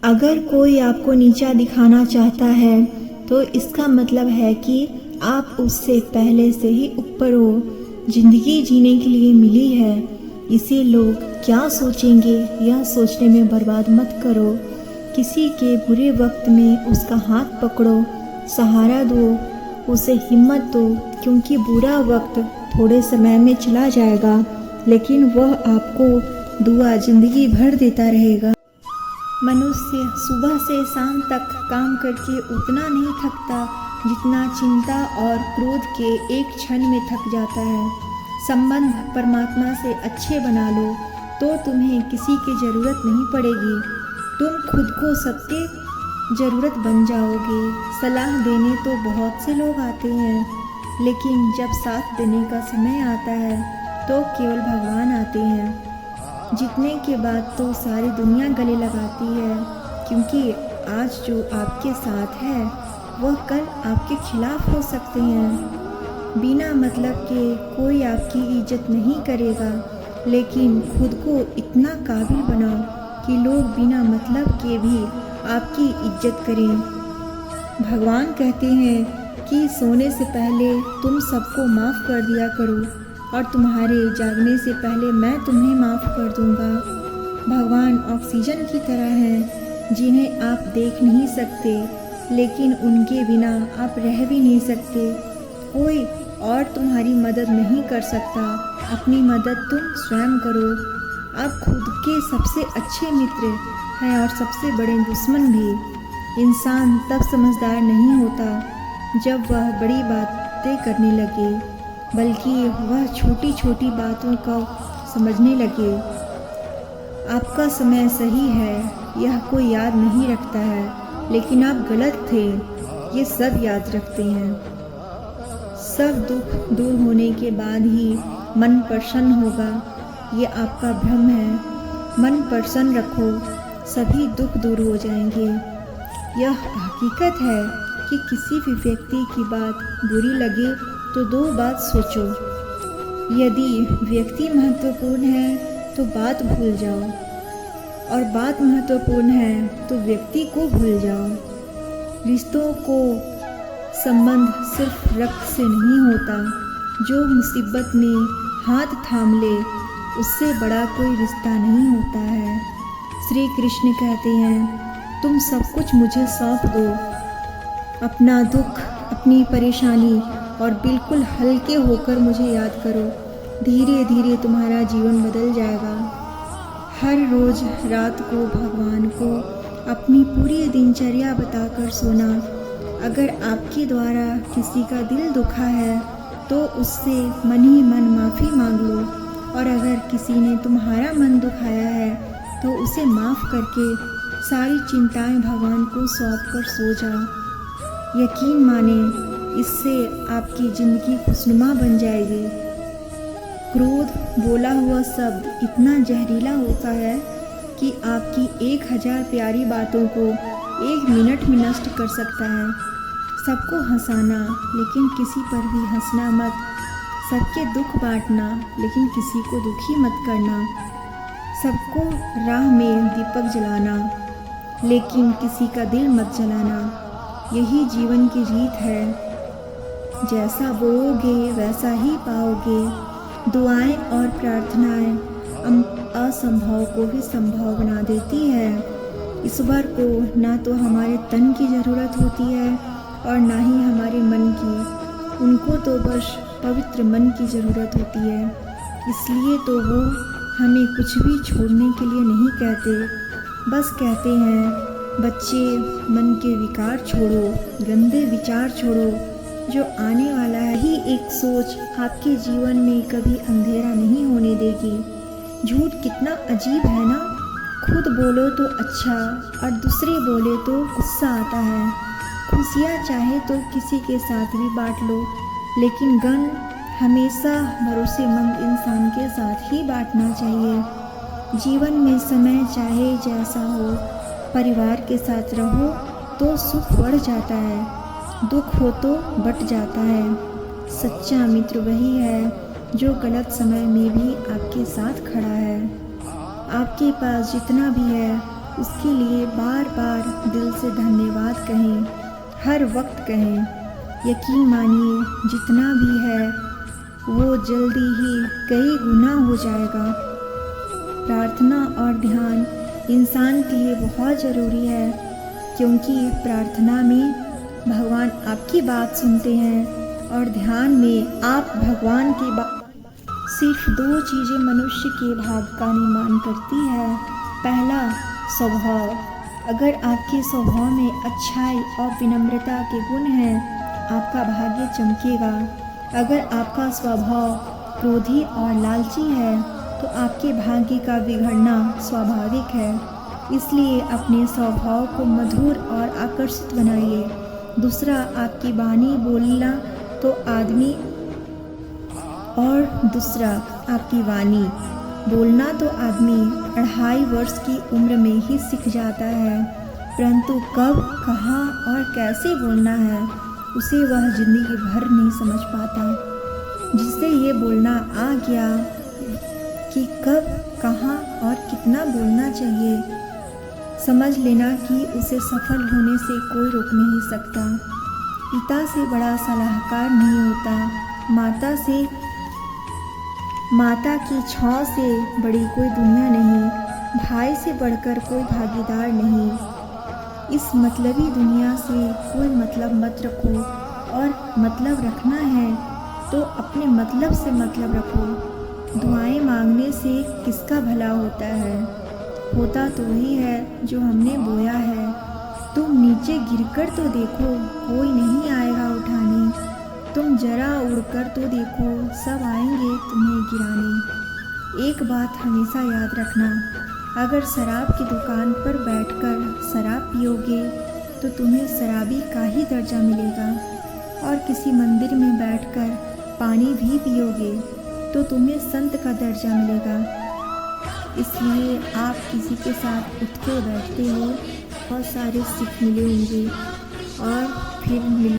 अगर कोई आपको नीचा दिखाना चाहता है तो इसका मतलब है कि आप उससे पहले से ही ऊपर हो। जिंदगी जीने के लिए मिली है, इसे लोग क्या सोचेंगे यह सोचने में बर्बाद मत करो। किसी के बुरे वक्त में उसका हाथ पकड़ो, सहारा दो, उसे हिम्मत दो, क्योंकि बुरा वक्त थोड़े समय में चला जाएगा लेकिन वह आपको दुआ जिंदगी भर देता रहेगा। मनुष्य सुबह से शाम तक काम करके उतना नहीं थकता जितना चिंता और क्रोध के एक क्षण में थक जाता है। संबंध परमात्मा से अच्छे बना लो तो तुम्हें किसी की ज़रूरत नहीं पड़ेगी। तुम खुद को सबके ज़रूरत बन जाओगे। सलाह देने तो बहुत से लोग आते हैं, लेकिन जब साथ देने का समय आता है तो केवल भगवान आते हैं। जीतने के बाद तो सारी दुनिया गले लगाती है, क्योंकि आज जो आपके साथ है वह कल आपके खिलाफ हो सकते हैं। बिना मतलब के कोई आपकी इज्जत नहीं करेगा, लेकिन खुद को इतना काबिल बनाओ कि लोग बिना मतलब के भी आपकी इज्जत करें। भगवान कहते हैं कि सोने से पहले तुम सबको माफ़ कर दिया करो और तुम्हारे जागने से पहले मैं तुम्हें माफ़ कर दूंगा। भगवान ऑक्सीजन की तरह हैं जिन्हें आप देख नहीं सकते, लेकिन उनके बिना आप रह भी नहीं सकते। कोई और तुम्हारी मदद नहीं कर सकता, अपनी मदद तुम स्वयं करो। आप खुद के सबसे अच्छे मित्र हैं और सबसे बड़े दुश्मन भी। इंसान तब समझदार नहीं होता जब वह बड़ी बातें करने लगे, बल्कि वह छोटी छोटी बातों को समझने लगे। आपका समय सही है यह कोई याद नहीं रखता है, लेकिन आप गलत थे ये सब याद रखते हैं। सब दुख दूर होने के बाद ही मन प्रसन्न होगा, ये आपका भ्रम है। मन प्रसन्न रखो, सभी दुख दूर हो जाएंगे। यह हकीकत है कि किसी भी व्यक्ति की बात बुरी लगे तो दो बात सोचो। यदि व्यक्ति महत्वपूर्ण है तो बात भूल जाओ, और बात महत्वपूर्ण है तो व्यक्ति को भूल जाओ। रिश्तों को संबंध सिर्फ रक्त से नहीं होता। जो मुसीबत में हाथ थाम ले उससे बड़ा कोई रिश्ता नहीं होता है। श्री कृष्ण कहते हैं, तुम सब कुछ मुझे सौंप दो, अपना दुख, अपनी परेशानी, और बिल्कुल हल्के होकर मुझे याद करो। धीरे धीरे तुम्हारा जीवन बदल जाएगा। हर रोज़ रात को भगवान को अपनी पूरी दिनचर्या बताकर सोना। अगर आपके द्वारा किसी का दिल दुखा है तो उससे मन ही मन माफ़ी मांग लो, और अगर किसी ने तुम्हारा मन दुखाया है तो उसे माफ़ करके सारी चिंताएं भगवान को सौंप कर सो जाओ। यकीन माने, इससे आपकी ज़िंदगी खुशनुमा बन जाएगी। क्रोध बोला हुआ शब्द इतना जहरीला होता है कि आपकी 1000 प्यारी बातों को 1 मिनट में नष्ट कर सकता है। सबको हंसाना लेकिन किसी पर भी हंसना मत। सबके दुख बांटना लेकिन किसी को दुखी मत करना। सबको राह में दीपक जलाना लेकिन किसी का दिल मत जलाना। यही जीवन की रीत है। जैसा बोओगे वैसा ही पाओगे। दुआएं और प्रार्थनाएं असंभव को भी संभव बना देती है। ईश्वर को ना तो हमारे तन की ज़रूरत होती है और ना ही हमारे मन की। उनको तो बस पवित्र मन की ज़रूरत होती है। इसलिए तो वो हमें कुछ भी छोड़ने के लिए नहीं कहते, बस कहते हैं, बच्चे मन के विकार छोड़ो, गंदे विचार छोड़ो, जो आने वाला है ही एक सोच आपके जीवन में कभी अंधेरा नहीं होने देगी। झूठ कितना अजीब है ना। खुद बोलो तो अच्छा और दूसरे बोले तो गुस्सा आता है। खुशियाँ चाहे तो किसी के साथ भी बांट लो, लेकिन गम हमेशा भरोसेमंद इंसान के साथ ही बांटना चाहिए। जीवन में समय चाहे जैसा हो, परिवार के साथ रहो तो सुख बढ़ जाता है, दुख हो तो बट जाता है। सच्चा मित्र वही है जो गलत समय में भी आपके साथ खड़ा है। आपके पास जितना भी है उसके लिए बार बार दिल से धन्यवाद कहें, हर वक्त कहें। यकीन मानिए जितना भी है वो जल्दी ही कई गुना हो जाएगा। प्रार्थना और ध्यान इंसान के लिए बहुत ज़रूरी है, क्योंकि प्रार्थना में भगवान आपकी बात सुनते हैं और ध्यान में आप भगवान की बात। सिर्फ दो चीज़ें मनुष्य के भाग्य का निर्माण करती है। पहला, स्वभाव। अगर आपके स्वभाव में अच्छाई और विनम्रता के गुण हैं, आपका भाग्य चमकेगा। अगर आपका स्वभाव क्रोधी और लालची है, तो आपके भाग्य का बिगड़ना स्वाभाविक है। इसलिए अपने स्वभाव को मधुर और आकर्षित बनाइए। दूसरा, आपकी वाणी बोलना तो आदमी बोलना तो आदमी 2.5 वर्ष की उम्र में ही सीख जाता है, परंतु कब, कहाँ और कैसे बोलना है उसे वह जिंदगी भर नहीं समझ पाता। जिससे ये बोलना आ गया कि कब, कहाँ और कितना बोलना चाहिए, समझ लेना कि उसे सफल होने से कोई रोक नहीं सकता। पिता से बड़ा सलाहकार नहीं होता, माता की छाँव से बड़ी कोई दुनिया नहीं, भाई से बढ़कर कोई भागीदार नहीं। इस मतलबी दुनिया से कोई मतलब मत रखो, और मतलब रखना है तो अपने मतलब से मतलब रखो। दुआएं मांगने से किसका भला होता है? होता तो वही है जो हमने बोया है। तुम नीचे गिरकर तो देखो, कोई नहीं आएगा उठाने। तुम जरा उड़कर तो देखो, सब आएंगे तुम्हें गिराने। एक बात हमेशा याद रखना, अगर शराब की दुकान पर बैठकर शराब पियोगे तो तुम्हें शराबी का ही दर्जा मिलेगा, और किसी मंदिर में बैठकर पानी भी पियोगे तो तुम्हें संत का दर्जा मिलेगा। इसलिए आप किसी के साथ उठते बैठते हो, बहुत सारे सीख मिले होंगे और फिर